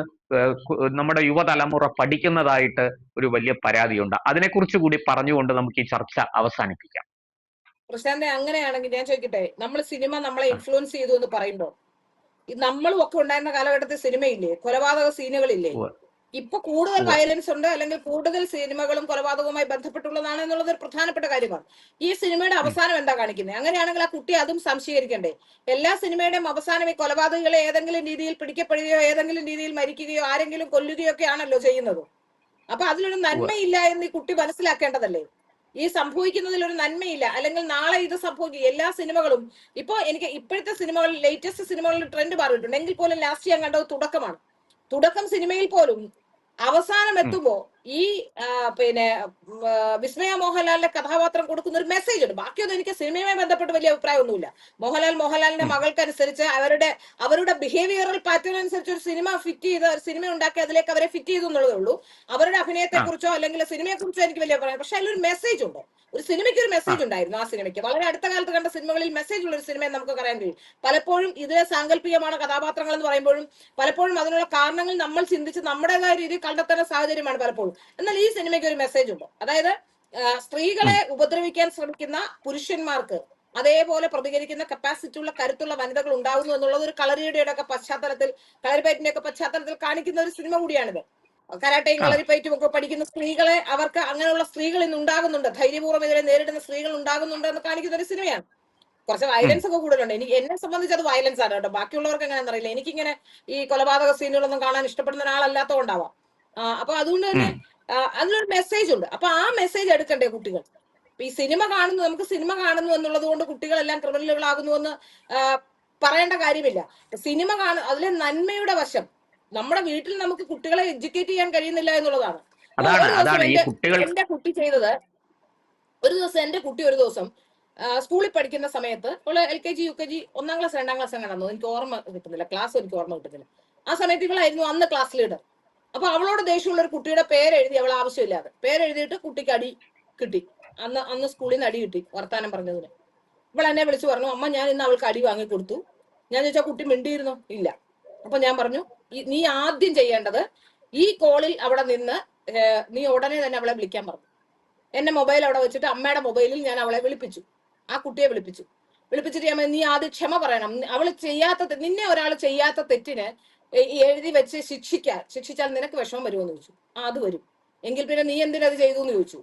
നമ്മുടെ യുവതലമുറ പഠിക്കുന്നതായിട്ട് ഒരു വലിയ പരാതിയുണ്ട്. അതിനെക്കുറിച്ച് കൂടി പറഞ്ഞുകൊണ്ട് നമുക്ക് ഈ ചർച്ച അവസാനിപ്പിക്കാം. പ്രശാന്തെ, അങ്ങനെയാണെങ്കിൽ ഞാൻ ചോദിക്കട്ടെ, നമ്മൾ സിനിമ നമ്മളെ ഇൻഫ്ലുവൻസ് ചെയ്തു എന്ന് പറയുമ്പോൾ, നമ്മളും ഒക്കെ ഉണ്ടായിരുന്ന കാലഘട്ടത്തിൽ സിനിമയില്ലേ, കൊലപാതക സീനുകളില്ലേ? ഇപ്പൊ കൂടുതൽ വയലൻസ് ഉണ്ട്, അല്ലെങ്കിൽ കൂടുതൽ സിനിമകളും കൊലപാതകവുമായി ബന്ധപ്പെട്ടുള്ളതാണ് എന്നുള്ളത് ഒരു പ്രധാനപ്പെട്ട കാര്യമാണ്. ഈ സിനിമയുടെ അവസാനം എന്താ കാണിക്കുന്നത്? അങ്ങനെയാണെങ്കിൽ ആ കുട്ടി അതും സംശീകരിക്കണ്ടേ? എല്ലാ സിനിമയുടെയും അവസാനം ഈ കൊലപാതകങ്ങളെ ഏതെങ്കിലും രീതിയിൽ പിടിക്കപ്പെടുകയോ ഏതെങ്കിലും രീതിയിൽ മരിക്കുകയോ ആരെങ്കിലും കൊല്ലുകയോ ഒക്കെ ആണല്ലോ ചെയ്യുന്നത്. അപ്പൊ അതിലൊരു നന്മയില്ല എന്ന് ഈ കുട്ടി മനസ്സിലാക്കേണ്ടതല്ലേ? ഈ സംഭവിക്കുന്നതിൽ ഒരു നന്മയില്ല, അല്ലെങ്കിൽ നാളെ ഇത് സംഭവിക്കും. എല്ലാ സിനിമകളും ഇപ്പൊ എനിക്ക് ഇപ്പോഴത്തെ സിനിമകളിൽ, ലേറ്റസ്റ്റ് സിനിമകളിൽ ട്രെൻഡ് മാറിയിട്ടുണ്ട്. എങ്കിൽ പോലും ലാസ്റ്റ് ഞാൻ കണ്ടത് തുടക്കമാണ്. തുടക്കം സിനിമയിൽ പോലും അവസാനം എത്തുമ്പോ ഈ പിന്നെ വിസ്മയ മോഹൻലാലിന്റെ കഥാപാത്രം കൊടുക്കുന്ന ഒരു മെസ്സേജ് ഉണ്ട്. ബാക്കിയൊന്നും എനിക്ക് സിനിമയുമായി ബന്ധപ്പെട്ട് വലിയ അഭിപ്രായമൊന്നുമില്ല. മോഹൻലാലിന്റെ മകൾക്കനുസരിച്ച് അവരുടെ ബിഹേവിയറൽ പാറ്റേൺ അനുസരിച്ച് ഒരു സിനിമ ഫിറ്റ് ചെയ്ത്, ഒരു സിനിമ ഉണ്ടാക്കി അതിലേക്ക് അവരെ ഫിറ്റ് ചെയ്തു എന്നുള്ളതേ ഉള്ളൂ. അവരുടെ അഭിനയത്തെ കുറിച്ചോ അല്ലെങ്കിൽ സിനിമയെ കുറിച്ചോ എനിക്ക് വലിയ അഭിപ്രായം. പക്ഷെ അതിലൊരു മെസ്സേജ് ഉണ്ട്. ഒരു സിനിമയ്ക്ക് ഒരു മെസ്സേജ് ഉണ്ടായിരുന്നു. ആ സിനിമയ്ക്ക് വളരെ അടുത്ത കാലത്ത് കണ്ട സിനിമകളിൽ മെസ്സേജ് ഉള്ള ഒരു സിനിമയെ നമുക്ക് പറയാൻ കഴിയും. പലപ്പോഴും ഇതിലെ സാങ്കല്പികമാണ് കഥാപാത്രങ്ങൾ എന്ന് പറയുമ്പോഴും പലപ്പോഴും അതിനുള്ള കാരണങ്ങൾ നമ്മൾ ചിന്തിച്ച് നമ്മുടേതായ രീതിയിൽ കണ്ടെത്തേണ്ട സാഹചര്യമാണ് പലപ്പോഴും. എന്നാൽ ഈ സിനിമയ്ക്ക് ഒരു മെസ്സേജ് ഉണ്ട്. അതായത് സ്ത്രീകളെ ഉപദ്രവിക്കാൻ ശ്രമിക്കുന്ന പുരുഷന്മാർക്ക് അതേപോലെ പ്രതികരിക്കുന്ന കപ്പാസിറ്റി ഉള്ള, കരുത്തുള്ള വനിതകൾ ഉണ്ടാകുന്നു എന്നുള്ളത് ഒരു കളരിയുടെ ഒക്കെ പശ്ചാത്തലത്തിൽ, കളരിപ്പയറ്റിന്റെ ഒക്കെ പശ്ചാത്തലത്തിൽ കാണിക്കുന്ന ഒരു സിനിമ കൂടിയാണിത്. കരാട്ടയും കളരിപ്പയറ്റും ഒക്കെ പഠിക്കുന്ന സ്ത്രീകളെ, അവർക്ക് അങ്ങനെയുള്ള സ്ത്രീകൾ ഇന്ന് ഉണ്ടാകുന്നുണ്ട്, ധൈര്യപൂർവ്വം ഇതിനെ നേരിടുന്ന സ്ത്രീകൾ ഉണ്ടാകുന്നുണ്ട് എന്ന് കാണിക്കുന്ന ഒരു സിനിമയാണ്. കുറച്ച് വയലൻസ് ഒക്കെ കൂടുതലുണ്ട്. എന്നെ സംബന്ധിച്ച് അത് വയലൻസ് ആണ് കേട്ടോ. ബാക്കിയുള്ളവർക്ക് എങ്ങനെയാണെന്ന് അറിയില്ല. എനിക്കിങ്ങനെ ഈ കൊലപാതക സീനുകളൊന്നും കാണാൻ ഇഷ്ടപ്പെടുന്ന ഒരാളല്ലാത്തതുകൊണ്ടാവാം. അപ്പൊ അതുകൊണ്ട് തന്നെ അതിലൊരു മെസ്സേജ് ഉണ്ട്. അപ്പൊ ആ മെസ്സേജ് എടുക്കണ്ടേ കുട്ടികൾ? ഈ സിനിമ കാണുന്നു, നമുക്ക് സിനിമ കാണുന്നു എന്നുള്ളത് കൊണ്ട് കുട്ടികളെല്ലാം ക്രിമിനലുകളാകുന്നു എന്ന് പറയേണ്ട കാര്യമില്ല. സിനിമ അതിലെ നന്മയുടെ വശം, നമ്മുടെ വീട്ടിൽ നമുക്ക് കുട്ടികളെ എഡ്യൂക്കേറ്റ് ചെയ്യാൻ കഴിയുന്നില്ല എന്നുള്ളതാണ്. എന്റെ കുട്ടി ചെയ്തത്, ഒരു ദിവസം സ്കൂളിൽ പഠിക്കുന്ന സമയത്ത്, LKG UKG 1ാം ക്ലാസ് 2ാം ക്ലാസ് എങ്ങനെയാണെന്നോ എനിക്ക് ഓർമ്മ കിട്ടുന്നില്ല, ക്ലാസ് എനിക്ക് ഓർമ്മ കിട്ടുന്നില്ല. ആ സമയത്ത് ഇവളായിരുന്നു അന്ന് ക്ലാസ് ലീഡർ. അപ്പൊ അവളോട് ദേഷ്യമുള്ള ഒരു കുട്ടിയുടെ പേരെഴുതി, അവൾ ആവശ്യമില്ലാതെ പേരെഴുതിയിട്ട് കുട്ടിക്ക് അടി കിട്ടി. അന്ന് സ്കൂളിൽ നിന്ന് അടി കിട്ടി വർത്താനം പറഞ്ഞതിന്. ഇവൾ എന്നെ വിളിച്ചു പറഞ്ഞു, അമ്മ ഞാൻ ഇന്ന് അവൾക്ക് അടി വാങ്ങി കൊടുത്തു. ഞാൻ ചോദിച്ചാൽ കുട്ടി മിണ്ടിയിരുന്നോ? ഇല്ല. അപ്പൊ ഞാൻ പറഞ്ഞു, നീ ആദ്യം ചെയ്യേണ്ടത് ഈ കോളിൽ അവിടെ നിന്ന് നീ ഉടനെ തന്നെ അവളെ വിളിക്കാൻ പറഞ്ഞു. എന്നെ മൊബൈൽ അവിടെ വെച്ചിട്ട് അമ്മയുടെ മൊബൈലിൽ ഞാൻ അവളെ വിളിപ്പിച്ചു. ആ കുട്ടിയെ വിളിപ്പിച്ചിട്ട് ഞാൻ, നീ ആദ്യം ക്ഷമ പറയണം. അവൾ നിന്നെ ഒരാൾ ചെയ്യാത്ത തെറ്റിന് എഴുതി വെച്ച് ശിക്ഷിച്ചാൽ നിനക്ക് വിഷമം വരുമെന്ന് ചോദിച്ചു. അത് വരും. എങ്കിൽ പിന്നെ നീ എന്തിനത് ചെയ്തു എന്ന് ചോദിച്ചു.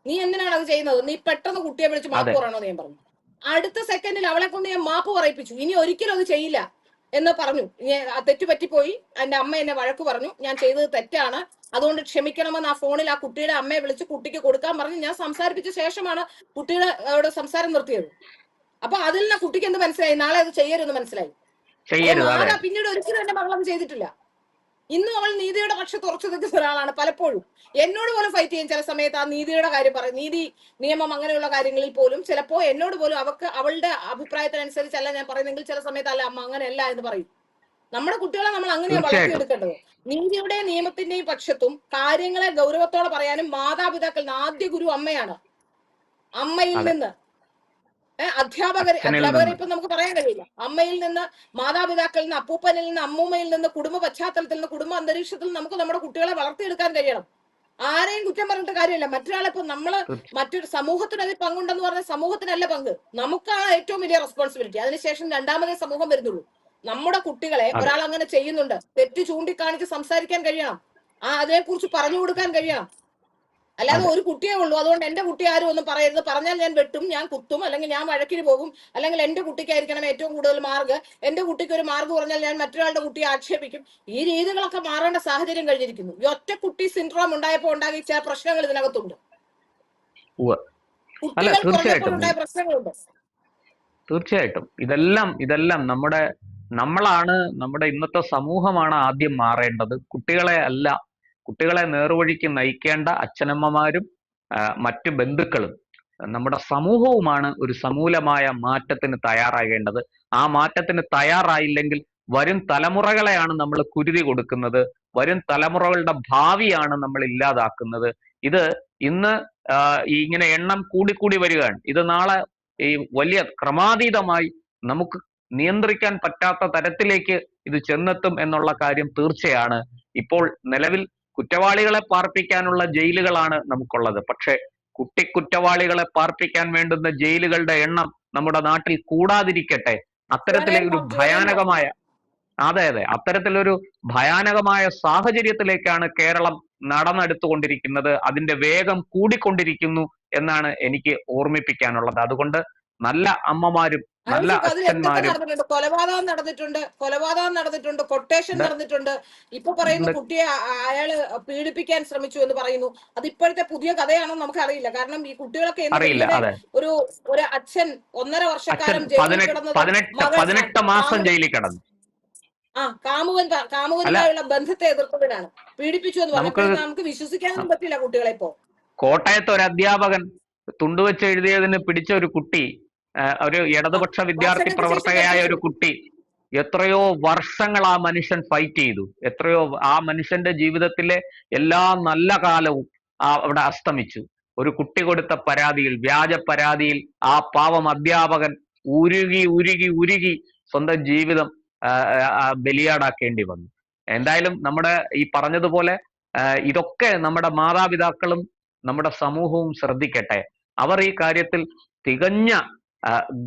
നീ എന്തിനാണ് അത് ചെയ്യുന്നത്? നീ പെട്ടെന്ന് കുട്ടിയെ വിളിച്ച് മാപ്പ് പറയണമെന്ന് ഞാൻ പറഞ്ഞു. അടുത്ത സെക്കൻഡിൽ അവളെ കൊണ്ട് ഞാൻ മാപ്പ് പറയിപ്പിച്ചു. ഇനി ഒരിക്കലും അത് ചെയ്യില്ല എന്ന് പറഞ്ഞു. തെറ്റ് പറ്റിപ്പോയി, എന്റെ അമ്മ എന്നെ വഴക്ക് പറഞ്ഞു, ഞാൻ ചെയ്തത് തെറ്റാണ്, അതുകൊണ്ട് ക്ഷമിക്കണമെന്ന് ആ ഫോണിൽ ആ കുട്ടിയുടെ അമ്മയെ വിളിച്ച് കുട്ടിക്ക് കൊടുക്കാൻ പറഞ്ഞു. ഞാൻ സംസാരിപ്പിച്ച ശേഷമാണ് കുട്ടിയുടെ സംസാരം നിർത്തിയത്. അപ്പൊ അതിൽ നിന്ന് കുട്ടിക്ക് എന്ത് മനസ്സിലായി? നാളെ അത് ചെയ്യരുതെന്ന് മനസ്സിലായി. പിന്നീട് ഒരിക്കലും എന്റെ മകളത് ചെയ്തിട്ടില്ല. ഇന്നും അവൾ നീതിയുടെ പക്ഷത്ത് ഉറച്ചു നിൽക്കുന്ന ഒരാളാണ്. പലപ്പോഴും എന്നോട് പോലും ഫൈറ്റ് ചെയ്യും ചില സമയത്ത്. ആ നീതിയുടെ കാര്യം പറയും, നീതി നിയമം അങ്ങനെയുള്ള കാര്യങ്ങളിൽ പോലും ചിലപ്പോ എന്നോട് പോലും അവളുടെ അഭിപ്രായത്തിനനുസരിച്ചല്ല ഞാൻ പറയുന്നെങ്കിൽ ചില സമയത്ത് അല്ല അമ്മ അങ്ങനെയല്ല എന്ന് പറയും. നമ്മുടെ കുട്ടികളെ നമ്മൾ അങ്ങനെയാണ് വളർത്തിയെടുക്കേണ്ടത്. നീതിയുടെയും നിയമത്തിന്റെയും പക്ഷത്തും കാര്യങ്ങളെ ഗൗരവത്തോടെ പറയാനും മാതാപിതാക്കൾ ആദ്യ ഗുരു അമ്മയാണ്. അമ്മയിൽ നിന്ന് അച്ഛനിൽ അധ്യാപകരെ നിന്ന്. ഇപ്പൊ നമുക്ക് പറയാൻ കഴിയില്ല. അമ്മയിൽ നിന്ന്, മാതാപിതാക്കളിൽ നിന്ന്, അപ്പൂപ്പനിൽ നിന്ന്, അമ്മൂമ്മയിൽ നിന്ന്, കുടുംബ പശ്ചാത്തലത്തിൽ നിന്ന്, കുടുംബ അന്തരീക്ഷത്തിൽ നമുക്ക് നമ്മുടെ കുട്ടികളെ വളർത്തിയെടുക്കാൻ കഴിയണം. ആരെയും കുറ്റം പറഞ്ഞിട്ട് കാര്യമില്ല. മറ്റൊരാളെ ഇപ്പൊ നമ്മള് മറ്റൊരു സമൂഹത്തിന് അതിൽ പങ്കുണ്ടെന്ന് പറഞ്ഞ സമൂഹത്തിനല്ല പങ്ക്, നമുക്കാണ് ഏറ്റവും വലിയ റെസ്പോൺസിബിലിറ്റി. അതിനുശേഷം രണ്ടാമതേ സമൂഹം വരുന്നുള്ളൂ. നമ്മുടെ കുട്ടികളെ അതെ ഒരാൾ അങ്ങനെ ചെയ്യുന്നുണ്ട്, തെറ്റ് ചൂണ്ടിക്കാണിച്ച് സംസാരിക്കാൻ കഴിയണം, അതിനെക്കുറിച്ച് പറഞ്ഞു കൊടുക്കാൻ കഴിയണം. അല്ലാതെ അതെ ഒരു കുട്ടിയേ ഉള്ളൂ, അതുകൊണ്ട് എന്റെ കുട്ടി ആരും ഒന്നും പറയരുത്, പറഞ്ഞാൽ ഞാൻ വെട്ടും, ഞാൻ കുത്തും, അല്ലെങ്കിൽ ഞാൻ വഴക്കിന് പോകും, അല്ലെങ്കിൽ എന്റെ കുട്ടിക്കായിരിക്കണം ഏറ്റവും കൂടുതൽ മാർക്ക്, എന്റെ കുട്ടിക്ക് ഒരു മാർക്ക് പറഞ്ഞാൽ ഞാൻ മറ്റൊരാളുടെ കുട്ടിയെ ആക്ഷേപിക്കും. ഈ രീതികളൊക്കെ മാറേണ്ട സാഹചര്യം കഴിഞ്ഞിരിക്കുന്നു. ഈ ഒറ്റ കുട്ടി സിൻഡ്രോം ഉണ്ടായപ്പോൾ ഉണ്ടാകിയ ചില പ്രശ്നങ്ങൾ ഇതിനകത്തുണ്ട്. ഉവ്വ്. അല്ല കുട്ടികൾ കുറഞ്ഞപ്പോൾ തീർച്ചയായിട്ടും ഉണ്ടായ പ്രശ്നങ്ങളുണ്ട്. തീർച്ചയായിട്ടും ഇതെല്ലാം നമ്മളാണ്, നമ്മുടെ ഇന്നത്തെ സമൂഹമാണ് ആദ്യം മാറേണ്ടത്. കുട്ടികളെ അല്ല. കുട്ടികളെ നേർവഴിക്ക് നയിക്കേണ്ട അച്ഛനമ്മമാരും മറ്റു ബന്ധുക്കളും നമ്മുടെ സമൂഹവുമാണ് ഒരു സമൂലമായ മാറ്റത്തിന് തയ്യാറാകേണ്ടത്. ആ മാറ്റത്തിന് തയ്യാറായില്ലെങ്കിൽ വരും തലമുറകളെയാണ് നമ്മൾ കുരുതി കൊടുക്കുന്നത്. വരും തലമുറകളുടെ ഭാവിയാണ് നമ്മൾ ഇല്ലാതാക്കുന്നത്. ഇത് ഇന്ന് ഇങ്ങനെ എണ്ണം കൂടിക്കൂടി വരികയാണ്. ഇത് നാളെ ഈ വലിയ ക്രമാതീതമായി നമുക്ക് നിയന്ത്രിക്കാൻ പറ്റാത്ത തരത്തിലേക്ക് ഇത് ചെന്നെത്തും എന്നുള്ള കാര്യം തീർച്ചയാണ്. ഇപ്പോൾ നിലവിൽ കുറ്റവാളികളെ പാർപ്പിക്കാനുള്ള ജയിലുകളാണ് നമുക്കുള്ളത്. പക്ഷെ കുറ്റവാളികളെ പാർപ്പിക്കാൻ വേണ്ടുന്ന ജയിലുകളുടെ എണ്ണം നമ്മുടെ നാട്ടിൽ കൂടാതിരിക്കട്ടെ. അത്തരത്തിലെ ഒരു ഭയാനകമായ അതെ അത്തരത്തിലൊരു ഭയാനകമായ സാഹചര്യത്തിലേക്കാണ് കേരളം നടന്നെടുത്തുകൊണ്ടിരിക്കുന്നത്. അതിന്റെ വേഗം കൂടിക്കൊണ്ടിരിക്കുന്നു എന്നാണ് എനിക്ക് ഓർമ്മിപ്പിക്കാനുള്ളത്. അതുകൊണ്ട് നല്ല അമ്മമാരും നല്ല അച്ഛന്മാരും കൊലപാതകം നടന്നിട്ടുണ്ട്, കൊട്ടേഷൻ നടന്നിട്ടുണ്ട്. ഇപ്പൊ പറയുന്നു കുട്ടിയെ അയാള് പീഡിപ്പിക്കാൻ ശ്രമിച്ചു എന്ന് പറയുന്നു. അത് ഇപ്പോഴത്തെ പുതിയ കഥയാണോ നമുക്ക് അറിയില്ല. കാരണം ഈ കുട്ടികളൊക്കെ ഒരു അച്ഛൻ 1.5 വർഷക്കാലം ജയിലിൽ കിടന്നത് 18 മാസം ജയിലിൽ കിടന്നു. കാമുകനുമായുള്ള ബന്ധത്തെ എതിർത്തതിനാണ് പീഡിപ്പിച്ചു എന്ന് പറയുന്നത്. നമുക്ക് വിശ്വസിക്കാനൊന്നും പറ്റില്ല കുട്ടികളെ. ഇപ്പോ കോട്ടയത്ത് ഒരു അധ്യാപകൻ തുണ്ടുവെച്ച് എഴുതിയതിന് പിടിച്ച ഒരു കുട്ടി, ഒരു ഇടതുപക്ഷ വിദ്യാർത്ഥി പ്രവർത്തകയായ ഒരു കുട്ടി, എത്രയോ വർഷങ്ങൾ ആ മനുഷ്യൻ ഫൈറ്റ് ചെയ്തു. എത്രയോ ആ മനുഷ്യന്റെ ജീവിതത്തിലെ എല്ലാ നല്ല കാലവും അവിടെ അസ്തമിച്ചു. ഒരു കുട്ടി കൊടുത്ത പരാതിയിൽ, വ്യാജ പരാതിയിൽ ആ പാവം അധ്യാപകൻ ഉരുകി സ്വന്തം ജീവിതം ബലിയാടാക്കേണ്ടി വന്നു. എന്തായാലും നമ്മുടെ ഈ പറഞ്ഞതുപോലെ ഇതൊക്കെ നമ്മുടെ മാതാപിതാക്കളും നമ്മുടെ സമൂഹവും ശ്രദ്ധിക്കട്ടെ. അവർ ഈ കാര്യത്തിൽ തികഞ്ഞ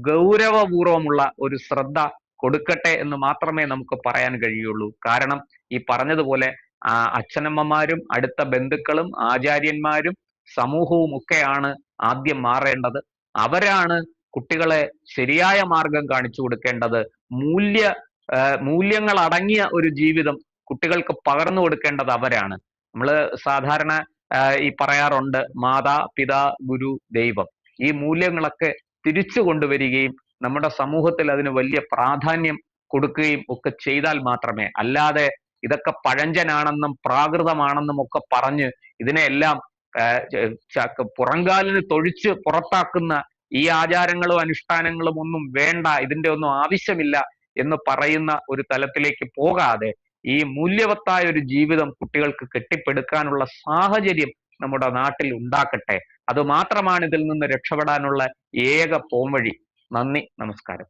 ഗൗരവപൂർവമുള്ള ഒരു ശ്രദ്ധ കൊടുക്കട്ടെ എന്ന് മാത്രമേ നമുക്ക് പറയാൻ കഴിയുള്ളൂ. കാരണം ഈ പറഞ്ഞതുപോലെ അച്ഛനമ്മമാരും അടുത്ത ബന്ധുക്കളും ആചാര്യന്മാരും സമൂഹവും ഒക്കെയാണ് ആദ്യം മാറേണ്ടത്. അവരാണ് കുട്ടികളെ ശരിയായ മാർഗം കാണിച്ചു കൊടുക്കേണ്ടത്. മൂല്യങ്ങൾ അടങ്ങിയ ഒരു ജീവിതം കുട്ടികൾക്ക് പകർന്നു കൊടുക്കേണ്ടത് അവരാണ്. നമ്മൾ സാധാരണ ഈ പറയാറുണ്ട് മാതാ പിതാ ഗുരു ദൈവം. ഈ മൂല്യങ്ങളൊക്കെ തിരിച്ചു കൊണ്ടുവരികയും നമ്മുടെ സമൂഹത്തിൽ അതിന് വലിയ പ്രാധാന്യം കൊടുക്കുകയും ഒക്കെ ചെയ്താൽ മാത്രമേ, അല്ലാതെ ഇതൊക്കെ പഴഞ്ചനാണെന്നും പ്രാകൃതമാണെന്നും ഒക്കെ പറഞ്ഞ് ഇതിനെല്ലാം പുറങ്കാലിന് തൊഴിച്ച് പുറത്താക്കുന്ന ഈ ആചാരങ്ങളും അനുഷ്ഠാനങ്ങളും ഒന്നും വേണ്ട, ഇതിന്റെ ഒന്നും ആവശ്യമില്ല എന്ന് പറയുന്ന ഒരു തലത്തിലേക്ക് പോകാതെ ഈ മൂല്യവത്തായ ഒരു ജീവിതം കുട്ടികൾക്ക് കെട്ടിപ്പടുക്കാനുള്ള സാഹചര്യം നമ്മുടെ നാട്ടിൽ ഉണ്ടാക്കട്ടെ. അത് മാത്രമാണ് ഇതിൽ നിന്ന് രക്ഷപ്പെടാനുള്ള ഏക പോംവഴി. നന്ദി, നമസ്കാരം.